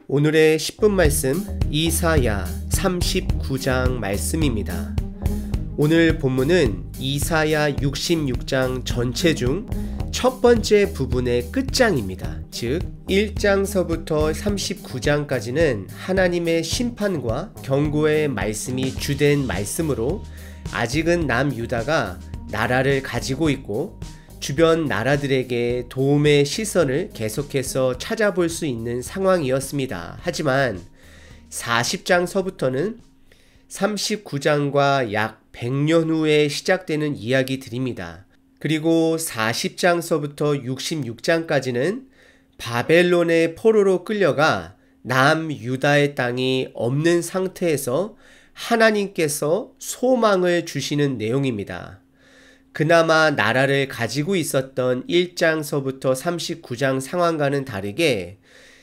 오늘의 10분 말씀 이사야 39장 말씀입니다. 오늘 본문은 이사야 66장 전체 중 첫 번째 부분의 끝장입니다. 즉 1장서부터 39장까지는 하나님의 심판과 경고의 말씀이 주된 말씀으로 아직은 남유다가 나라를 가지고 있고 주변 나라들에게 도움의 시선을 계속해서 찾아볼 수 있는 상황이었습니다. 하지만 40장서부터는 39장과 약 100년 후에 시작되는 이야기들입니다. 그리고 40장서부터 66장까지는 바벨론의 포로로 끌려가 남유다의 땅이 없는 상태에서 하나님께서 소망을 주시는 내용입니다. 그나마 나라를 가지고 있었던 1장서부터 39장 상황과는 다르게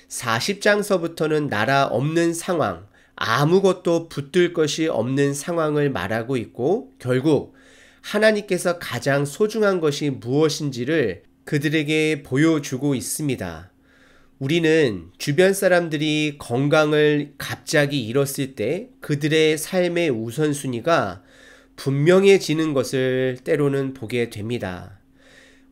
40장서부터는 나라 없는 상황, 아무것도 붙들 것이 없는 상황을 말하고 있고 결국 하나님께서 가장 소중한 것이 무엇인지를 그들에게 보여주고 있습니다. 우리는 주변 사람들이 건강을 갑자기 잃었을 때 그들의 삶의 우선순위가 분명해지는 것을 때로는 보게 됩니다.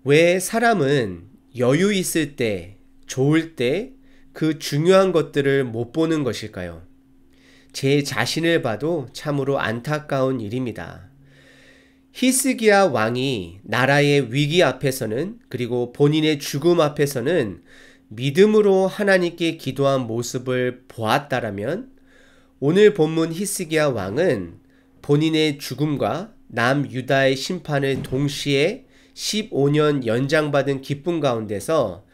왜 사람은 여유 있을 때, 좋을 때 그 중요한 것들을 못 보는 것일까요? 제 자신을 봐도 참으로 안타까운 일입니다. 히스기야 왕이 나라의 위기 앞에서는 그리고 본인의 죽음 앞에서는 믿음으로 하나님께 기도한 모습을 보았다라면 오늘 본문 히스기야 왕은 본인의 죽음과 남유다의 심판을 동시에 15년 연장받은 기쁨 가운데서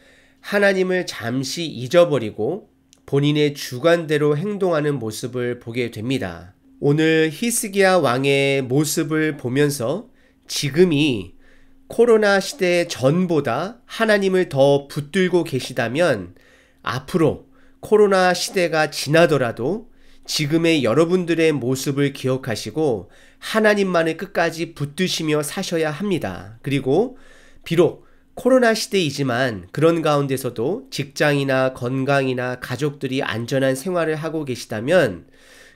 하나님을 잠시 잊어버리고 본인의 주관대로 행동하는 모습을 보게 됩니다. 오늘 히스기야 왕의 모습을 보면서 지금이 코로나 시대 전보다 하나님을 더 붙들고 계시다면 앞으로 코로나 시대가 지나더라도 지금의 여러분들의 모습을 기억하시고 하나님만을 끝까지 붙드시며 사셔야 합니다. 그리고 비록 코로나 시대이지만 그런 가운데서도 직장이나 건강이나 가족들이 안전한 생활을 하고 계시다면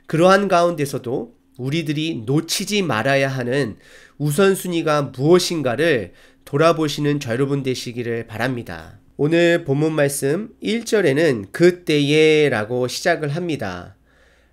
그러한 가운데서도 우리들이 놓치지 말아야 하는 우선순위가 무엇인가를 돌아보시는 여러분 되시기를 바랍니다. 오늘 본문 말씀 1절에는 그때에 라고 시작을 합니다.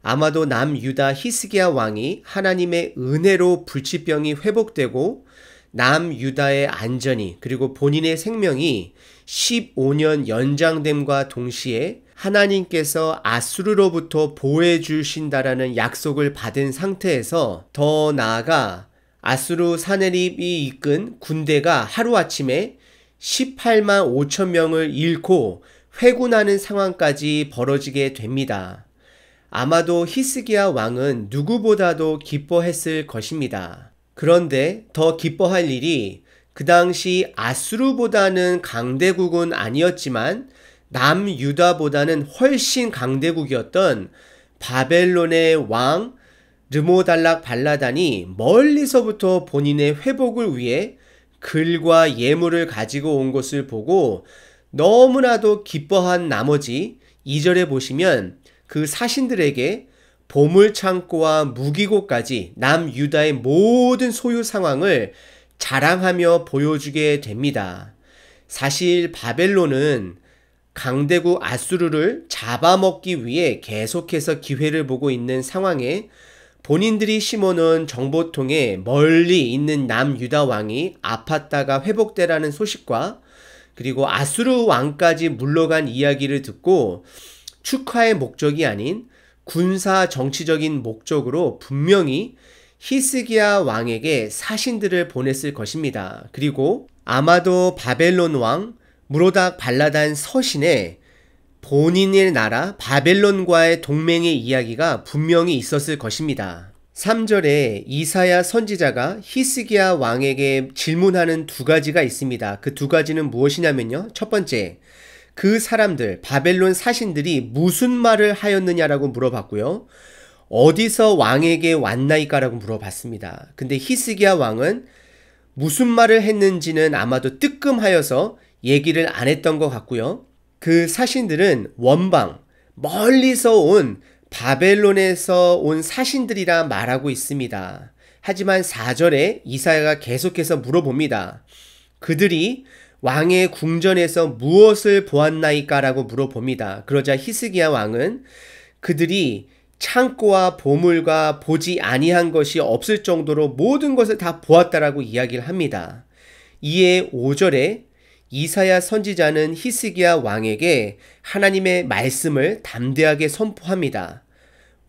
아마도 남유다 히스기야 왕이 하나님의 은혜로 불치병이 회복되고 남유다의 안전이 그리고 본인의 생명이 15년 연장됨과 동시에 하나님께서 아수르로부터 보호해 주신다라는 약속을 받은 상태에서 더 나아가 아수르 사네립이 이끈 군대가 하루아침에 18만 5천 명을 잃고 회군하는 상황까지 벌어지게 됩니다. 아마도 히스기야 왕은 누구보다도 기뻐했을 것입니다. 그런데 더 기뻐할 일이 그 당시 아수르보다는 강대국은 아니었지만 남유다보다는 훨씬 강대국이었던 바벨론의 왕 르모달락 발라단이 멀리서부터 본인의 회복을 위해 글과 예물을 가지고 온 것을 보고 너무나도 기뻐한 나머지 2절에 보시면 그 사신들에게 보물창고와 무기고까지 남유다의 모든 소유 상황을 자랑하며 보여주게 됩니다. 사실 바벨론은 강대국 아수르를 잡아먹기 위해 계속해서 기회를 보고 있는 상황에 본인들이 심어놓은 정보통에 멀리 있는 남유다 왕이 아팠다가 회복되라는 소식과 그리고 아수르 왕까지 물러간 이야기를 듣고 축하의 목적이 아닌 군사 정치적인 목적으로 분명히 히스기야 왕에게 사신들을 보냈을 것입니다. 그리고 아마도 바벨론 왕 무로닥 발라단 서신에 본인의 나라 바벨론과의 동맹의 이야기가 분명히 있었을 것입니다. 3절에 이사야 선지자가 히스기야 왕에게 질문하는 두 가지가 있습니다. 그 두 가지는 무엇이냐면요. 첫 번째, 그 사람들 바벨론 사신들이 무슨 말을 하였느냐라고 물어봤고요. 어디서 왕에게 왔나이까라고 물어봤습니다. 근데 히스기야 왕은 무슨 말을 했는지는 아마도 뜨끔하여서 얘기를 안 했던 것 같고요. 그 사신들은 원방, 멀리서 온 바벨론에서 온 사신들이라 말하고 있습니다. 하지만 4절에 이사야가 계속해서 물어봅니다. 그들이 왕의 궁전에서 무엇을 보았나이까? 라고 물어봅니다. 그러자 히스기야 왕은 그들이 창고와 보물과 보지 아니한 것이 없을 정도로 모든 것을 다 보았다라고 이야기를 합니다. 이에 5절에 이사야 선지자는 히스기야 왕에게 하나님의 말씀을 담대하게 선포합니다.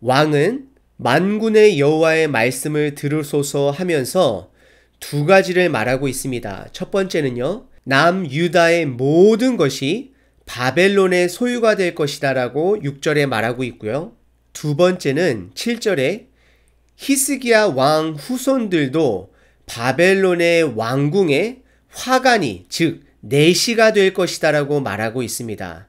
왕은 만군의 여호와의 말씀을 들으소서 하면서 두 가지를 말하고 있습니다. 첫 번째는요, 남유다의 모든 것이 바벨론의 소유가 될 것이다 라고 6절에 말하고 있고요. 두 번째는 7절에 히스기야 왕 후손들도 바벨론의 왕궁의 화관이, 즉 내시가 될 것이다 라고 말하고 있습니다.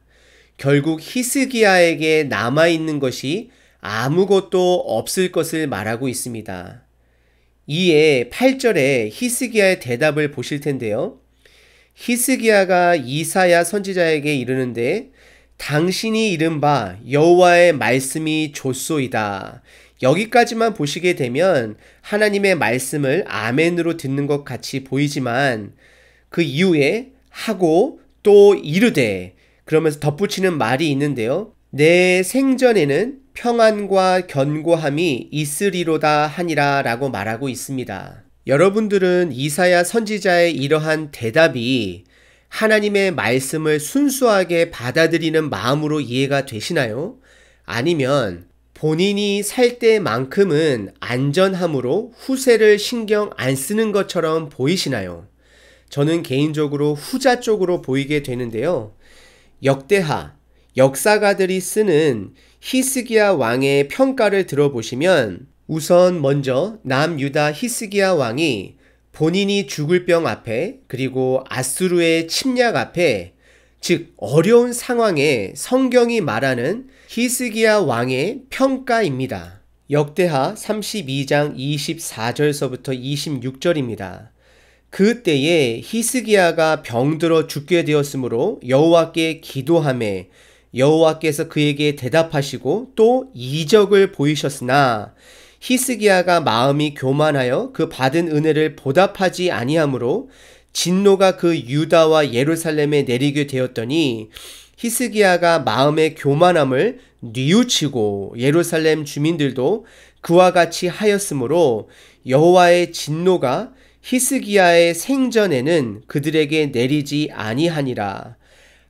결국 히스기야에게 남아있는 것이 아무것도 없을 것을 말하고 있습니다. 이에 8절에 히스기야의 대답을 보실 텐데요. 히스기야가 이사야 선지자에게 이르는데 당신이 이른 바 여호와의 말씀이 좋소이다. 여기까지만 보시게 되면 하나님의 말씀을 아멘으로 듣는 것 같이 보이지만 그 이후에 하고 또 이르되 그러면서 덧붙이는 말이 있는데요. 내 생전에는 평안과 견고함이 있으리로다 하니라 라고 말하고 있습니다. 여러분들은 이사야 선지자의 이러한 대답이 하나님의 말씀을 순수하게 받아들이는 마음으로 이해가 되시나요? 아니면 본인이 살 때만큼은 안전함으로 후세를 신경 안 쓰는 것처럼 보이시나요? 저는 개인적으로 후자 쪽으로 보이게 되는데요. 역대하, 역사가들이 쓰는 히스기야 왕의 평가를 들어보시면 우선 먼저 남유다 히스기야 왕이 본인이 죽을 병 앞에 그리고 아수르의 침략 앞에 즉 어려운 상황에 성경이 말하는 히스기야 왕의 평가입니다. 역대하 32장 24절서부터 26절입니다. 그때에 히스기야가 병들어 죽게 되었으므로 여호와께 기도하매 여호와께서 그에게 대답하시고 또 이적을 보이셨으나 히스기야가 마음이 교만하여 그 받은 은혜를 보답하지 아니하므로 진노가 그 유다와 예루살렘에 내리게 되었더니 히스기야가 마음의 교만함을 뉘우치고 예루살렘 주민들도 그와 같이 하였으므로 여호와의 진노가 히스기야의 생전에는 그들에게 내리지 아니하니라.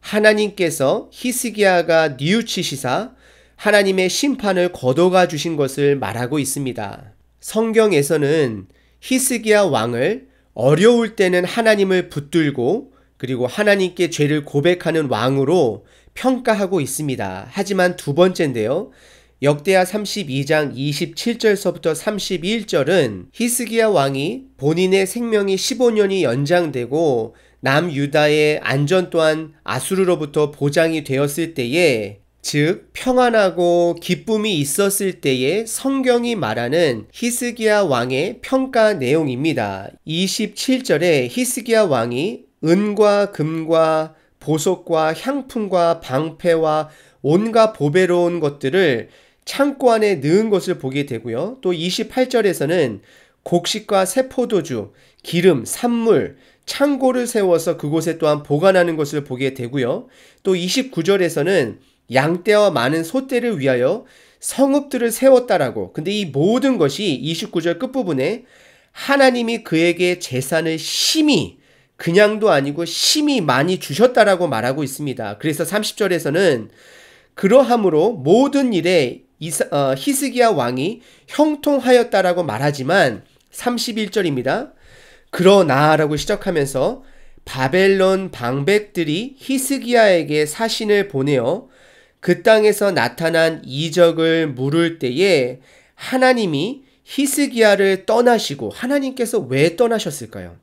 하나님께서 히스기야가 뉘우치시사 하나님의 심판을 거둬가 주신 것을 말하고 있습니다. 성경에서는 히스기야 왕을 어려울 때는 하나님을 붙들고 그리고 하나님께 죄를 고백하는 왕으로 평가하고 있습니다. 하지만 두 번째인데요. 역대하 32장 27절서부터 31절은 히스기야 왕이 본인의 생명이 15년이 연장되고 남유다의 안전 또한 아수르로부터 보장이 되었을 때에 즉 평안하고 기쁨이 있었을 때에 성경이 말하는 히스기야 왕의 평가 내용입니다. 27절에 히스기야 왕이 은과 금과 보석과 향품과 방패와 온갖 보배로운 것들을 창고 안에 넣은 것을 보게 되고요. 또 28절에서는 곡식과 새포도주, 기름, 산물, 창고를 세워서 그곳에 또한 보관하는 것을 보게 되고요. 또 29절에서는 양떼와 많은 소떼를 위하여 성읍들을 세웠다라고. 근데 이 모든 것이 29절 끝부분에 하나님이 그에게 재산을 심히 그냥도 아니고 심히 많이 주셨다라고 말하고 있습니다. 그래서 30절에서는 그러함으로 모든 일에 히스기야 왕이 형통하였다라고 말하지만 31절입니다. 그러나라고 시작하면서 바벨론 방백들이 히스기야에게 사신을 보내어 그 땅에서 나타난 이적을 물을 때에 하나님이 히스기야를 떠나시고 하나님께서 왜 떠나셨을까요?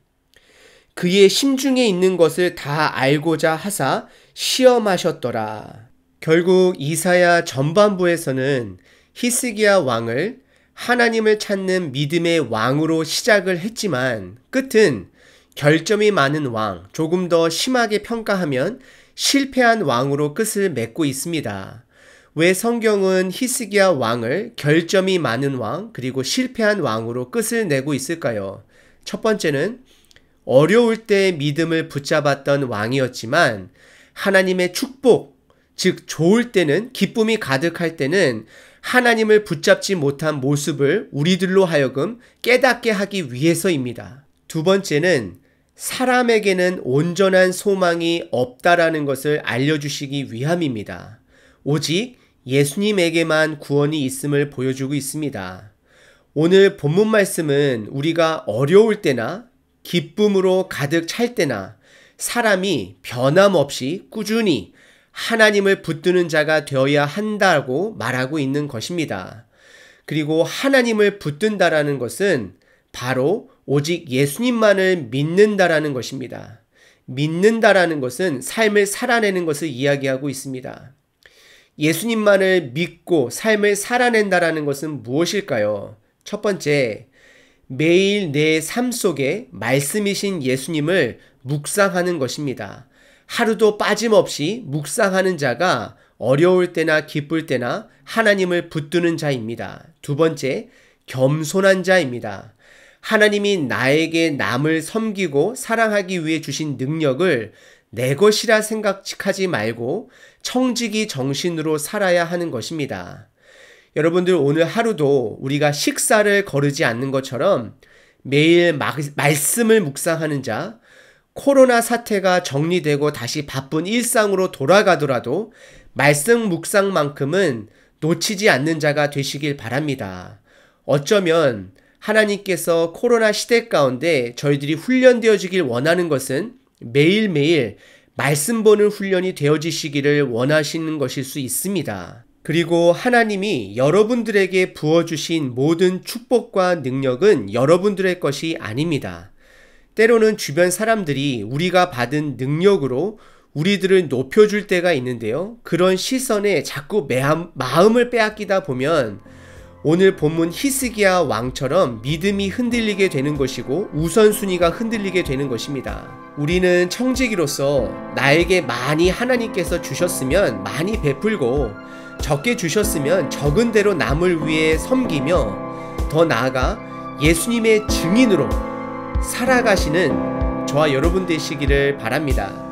그의 심중에 있는 것을 다 알고자 하사 시험하셨더라. 결국 이사야 전반부에서는 히스기야 왕을 하나님을 찾는 믿음의 왕으로 시작을 했지만 끝은 결점이 많은 왕, 조금 더 심하게 평가하면 실패한 왕으로 끝을 맺고 있습니다. 왜 성경은 히스기야 왕을 결점이 많은 왕, 그리고 실패한 왕으로 끝을 내고 있을까요? 첫 번째는 어려울 때 믿음을 붙잡았던 왕이었지만 하나님의 축복, 즉 좋을 때는, 기쁨이 가득할 때는 하나님을 붙잡지 못한 모습을 우리들로 하여금 깨닫게 하기 위해서입니다. 두 번째는 사람에게는 온전한 소망이 없다라는 것을 알려주시기 위함입니다. 오직 예수님에게만 구원이 있음을 보여주고 있습니다. 오늘 본문 말씀은 우리가 어려울 때나 기쁨으로 가득 찰 때나 사람이 변함없이 꾸준히 하나님을 붙드는 자가 되어야 한다고 말하고 있는 것입니다. 그리고 하나님을 붙든다라는 것은 바로 오직 예수님만을 믿는다라는 것입니다. 믿는다라는 것은 삶을 살아내는 것을 이야기하고 있습니다. 예수님만을 믿고 삶을 살아낸다라는 것은 무엇일까요? 첫 번째, 매일 내 삶 속에 말씀이신 예수님을 묵상하는 것입니다. 하루도 빠짐없이 묵상하는 자가 어려울 때나 기쁠 때나 하나님을 붙드는 자입니다. 두 번째, 겸손한 자입니다. 하나님이 나에게 남을 섬기고 사랑하기 위해 주신 능력을 내 것이라 생각하지 말고 청지기 정신으로 살아야 하는 것입니다. 여러분들, 오늘 하루도 우리가 식사를 거르지 않는 것처럼 매일 말씀을 묵상하는 자, 코로나 사태가 정리되고 다시 바쁜 일상으로 돌아가더라도 말씀 묵상만큼은 놓치지 않는 자가 되시길 바랍니다. 어쩌면 하나님께서 코로나 시대 가운데 저희들이 훈련되어지길 원하는 것은 매일매일 말씀 보는 훈련이 되어지시기를 원하시는 것일 수 있습니다. 그리고 하나님이 여러분들에게 부어주신 모든 축복과 능력은 여러분들의 것이 아닙니다. 때로는 주변 사람들이 우리가 받은 능력으로 우리들을 높여줄 때가 있는데요. 그런 시선에 자꾸 마음을 빼앗기다 보면 오늘 본문 히스기야 왕처럼 믿음이 흔들리게 되는 것이고 우선순위가 흔들리게 되는 것입니다. 우리는 청지기로서 나에게 많이 하나님께서 주셨으면 많이 베풀고 적게 주셨으면 적은 대로 남을 위해 섬기며 더 나아가 예수님의 증인으로 살아가시는 저와 여러분 되시기를 바랍니다.